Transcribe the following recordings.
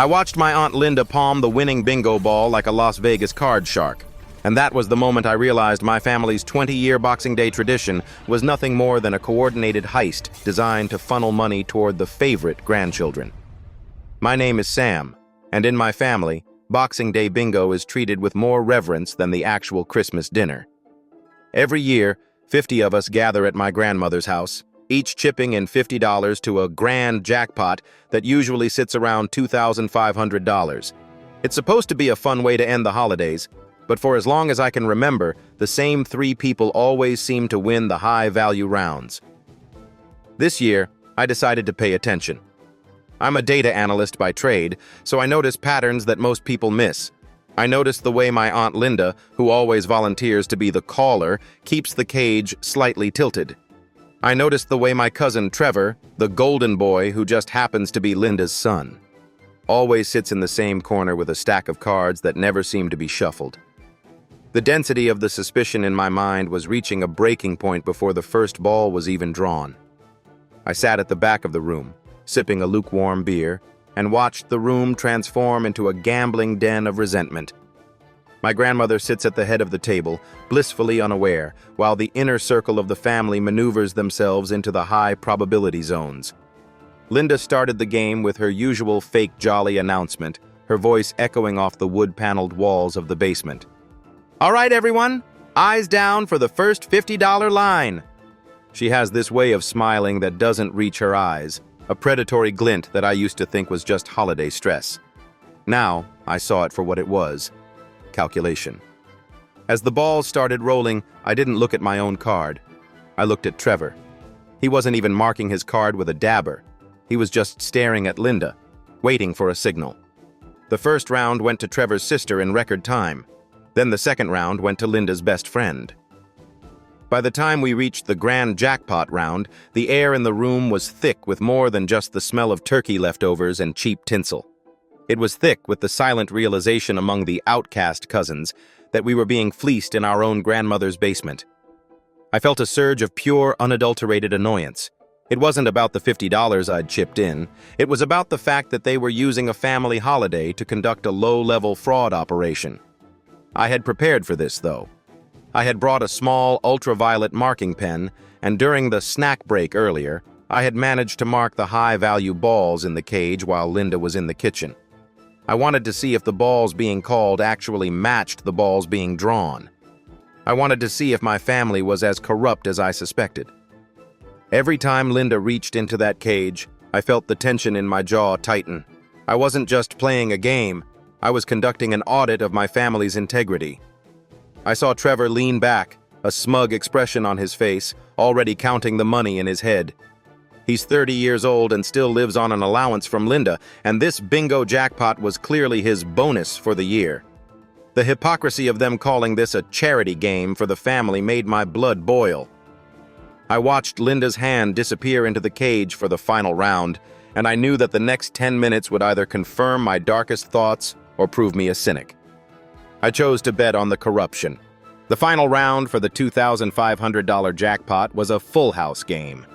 I watched my Aunt Linda palm the winning bingo ball like a Las Vegas card shark. And that was the moment I realized my family's 20-year Boxing Day tradition was nothing more than a coordinated heist designed to funnel money toward the favorite grandchildren. My name is Sam, and in my family, Boxing Day bingo is treated with more reverence than the actual Christmas dinner. Every year, 50 of us gather at my grandmother's house, each chipping in $50 to a grand jackpot that usually sits around $2,500. It's supposed to be a fun way to end the holidays, but for as long as I can remember, the same 3 people always seem to win the high-value rounds. This year, I decided to pay attention. I'm a data analyst by trade, so I notice patterns that most people miss. I noticed the way my Aunt Linda, who always volunteers to be the caller, keeps the cage slightly tilted. I noticed the way my cousin Trevor, the golden boy who just happens to be Linda's son, always sits in the same corner with a stack of cards that never seem to be shuffled. The density of the suspicion in my mind was reaching a breaking point before the first ball was even drawn. I sat at the back of the room, sipping a lukewarm beer, and watched the room transform into a gambling den of resentment. My grandmother sits at the head of the table, blissfully unaware, while the inner circle of the family maneuvers themselves into the high probability zones. Linda started the game with her usual fake jolly announcement, her voice echoing off the wood-paneled walls of the basement. "All right, everyone, eyes down for the first $50 line." She has this way of smiling that doesn't reach her eyes, a predatory glint that I used to think was just holiday stress. Now, I saw it for what it was: calculation. As the balls started rolling, I didn't look at my own card. I looked at Trevor. He wasn't even marking his card with a dabber. He was just staring at Linda, waiting for a signal. The first round went to Trevor's sister in record time. Then the second round went to Linda's best friend. By the time we reached the grand jackpot round, the air in the room was thick with more than just the smell of turkey leftovers and cheap tinsel. It was thick with the silent realization among the outcast cousins that we were being fleeced in our own grandmother's basement. I felt a surge of pure, unadulterated annoyance. It wasn't about the $50 I'd chipped in. It was about the fact that they were using a family holiday to conduct a low-level fraud operation. I had prepared for this, though. I had brought a small, ultraviolet marking pen, and during the snack break earlier, I had managed to mark the high-value balls in the cage while Linda was in the kitchen. I wanted to see if the balls being called actually matched the balls being drawn. I wanted to see if my family was as corrupt as I suspected. Every time Linda reached into that cage, I felt the tension in my jaw tighten. I wasn't just playing a game. I was conducting an audit of my family's integrity. I saw Trevor lean back, a smug expression on his face, already counting the money in his head. He's 30 years old and still lives on an allowance from Linda, and this bingo jackpot was clearly his bonus for the year. The hypocrisy of them calling this a charity game for the family made my blood boil. I watched Linda's hand disappear into the cage for the final round, and I knew that the next 10 minutes would either confirm my darkest thoughts or prove me a cynic. I chose to bet on the corruption. The final round for the $2,500 jackpot was a full house game.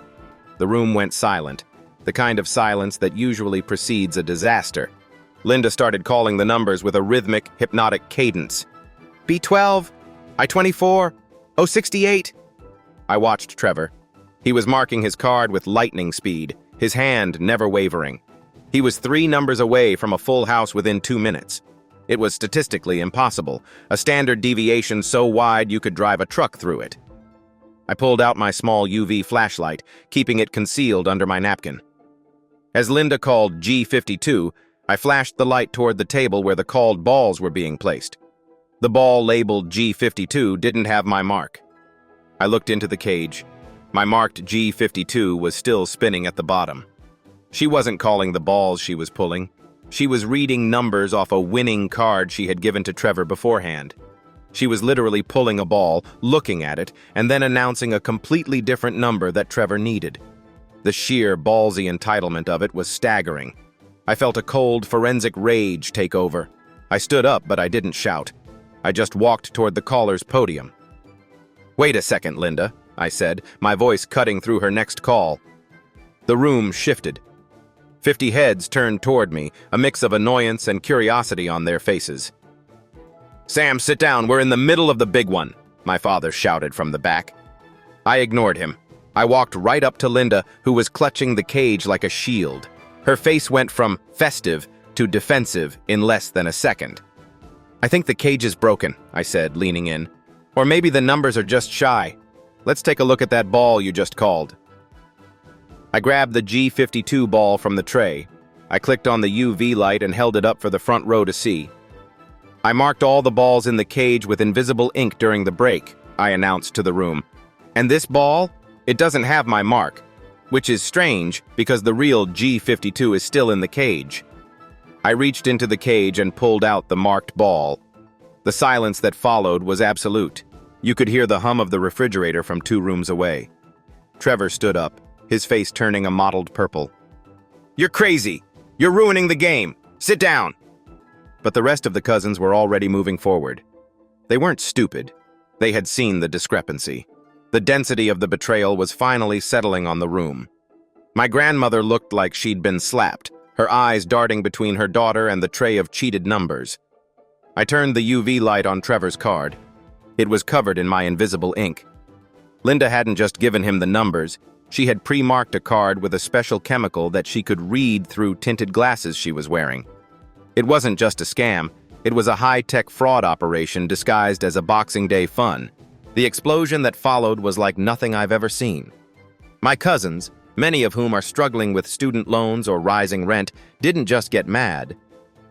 The room went silent, the kind of silence that usually precedes a disaster. Linda started calling the numbers with a rhythmic, hypnotic cadence. B12, I24, 068. I watched Trevor. He was marking his card with lightning speed, his hand never wavering. He was 3 numbers away from a full house within 2 minutes. It was statistically impossible, a standard deviation so wide you could drive a truck through it. I pulled out my small UV flashlight, keeping it concealed under my napkin. As Linda called G52, I flashed the light toward the table where the called balls were being placed. The ball labeled G52 didn't have my mark. I looked into the cage. My marked G52 was still spinning at the bottom. She wasn't calling the balls she was pulling. She was reading numbers off a winning card she had given to Trevor beforehand. She was literally pulling a ball, looking at it, and then announcing a completely different number that Trevor needed. The sheer ballsy entitlement of it was staggering. I felt a cold, forensic rage take over. I stood up, but I didn't shout. I just walked toward the caller's podium. "Wait a second, Linda," I said, my voice cutting through her next call. The room shifted. 50 heads turned toward me, a mix of annoyance and curiosity on their faces. "Sam, sit down. We're in the middle of the big one," my father shouted from the back. I ignored him. I walked right up to Linda, who was clutching the cage like a shield. Her face went from festive to defensive in less than a second. "I think the cage is broken," I said, leaning in. "Or maybe the numbers are just shy. Let's take a look at that ball you just called." I grabbed the G52 ball from the tray. I clicked on the UV light and held it up for the front row to see. "I marked all the balls in the cage with invisible ink during the break," I announced to the room. "And this ball? It doesn't have my mark, which is strange because the real G52 is still in the cage." I reached into the cage and pulled out the marked ball. The silence that followed was absolute. You could hear the hum of the refrigerator from 2 rooms away. Trevor stood up, his face turning a mottled purple. "You're crazy! You're ruining the game! Sit down!" But the rest of the cousins were already moving forward. They weren't stupid. They had seen the discrepancy. The density of the betrayal was finally settling on the room. My grandmother looked like she'd been slapped, her eyes darting between her daughter and the tray of cheated numbers. I turned the UV light on Trevor's card. It was covered in my invisible ink. Linda hadn't just given him the numbers. She had pre-marked a card with a special chemical that she could read through tinted glasses she was wearing. It wasn't just a scam. It was a high-tech fraud operation disguised as a Boxing Day fun. The explosion that followed was like nothing I've ever seen. My cousins, many of whom are struggling with student loans or rising rent, didn't just get mad.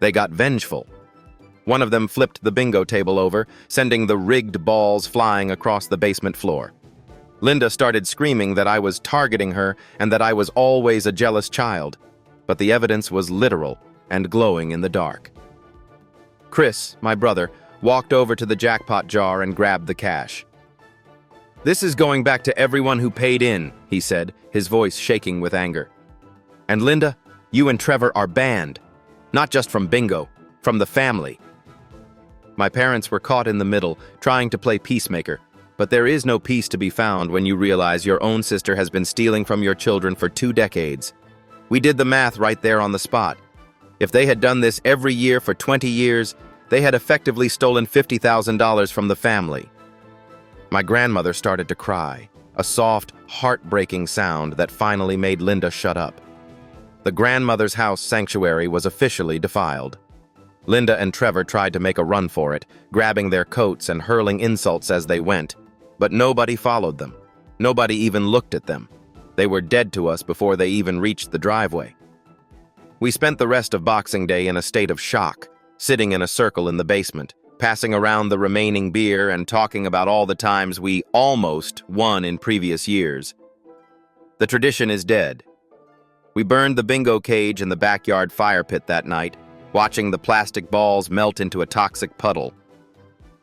They got vengeful. One of them flipped the bingo table over, sending the rigged balls flying across the basement floor. Linda started screaming that I was targeting her and that I was always a jealous child, but the evidence was literal and glowing in the dark. Chris, my brother, walked over to the jackpot jar and grabbed the cash. "This is going back to everyone who paid in," he said, his voice shaking with anger. "And Linda, you and Trevor are banned. Not just from bingo, from the family." My parents were caught in the middle, trying to play peacemaker, but there is no peace to be found when you realize your own sister has been stealing from your children for 2 decades. We did the math right there on the spot. If they had done this every year for 20 years, they had effectively stolen $50,000 from the family. My grandmother started to cry, a soft, heartbreaking sound that finally made Linda shut up. The grandmother's house sanctuary was officially defiled. Linda and Trevor tried to make a run for it, grabbing their coats and hurling insults as they went, but nobody followed them. Nobody even looked at them. They were dead to us before they even reached the driveway. We spent the rest of Boxing Day in a state of shock, sitting in a circle in the basement, passing around the remaining beer and talking about all the times we almost won in previous years. The tradition is dead. We burned the bingo cage in the backyard fire pit that night, watching the plastic balls melt into a toxic puddle.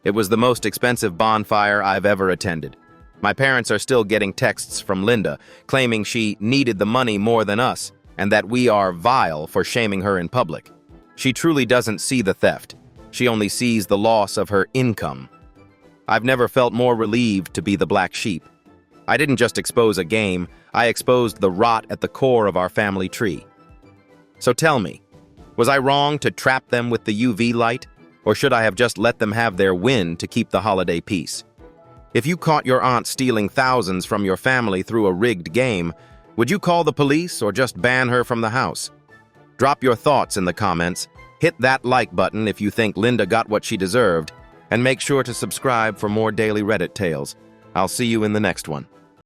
It was the most expensive bonfire I've ever attended. My parents are still getting texts from Linda, claiming she needed the money more than us, and that we are vile for shaming her in public. She truly doesn't see the theft. She only sees the loss of her income. I've never felt more relieved to be the black sheep. I didn't just expose a game, I exposed the rot at the core of our family tree. So tell me, was I wrong to trap them with the UV light, or should I have just let them have their win to keep the holiday peace? If you caught your aunt stealing thousands from your family through a rigged game, would you call the police or just ban her from the house? Drop your thoughts in the comments. Hit that like button if you think Linda got what she deserved, and make sure to subscribe for more daily Reddit tales. I'll see you in the next one.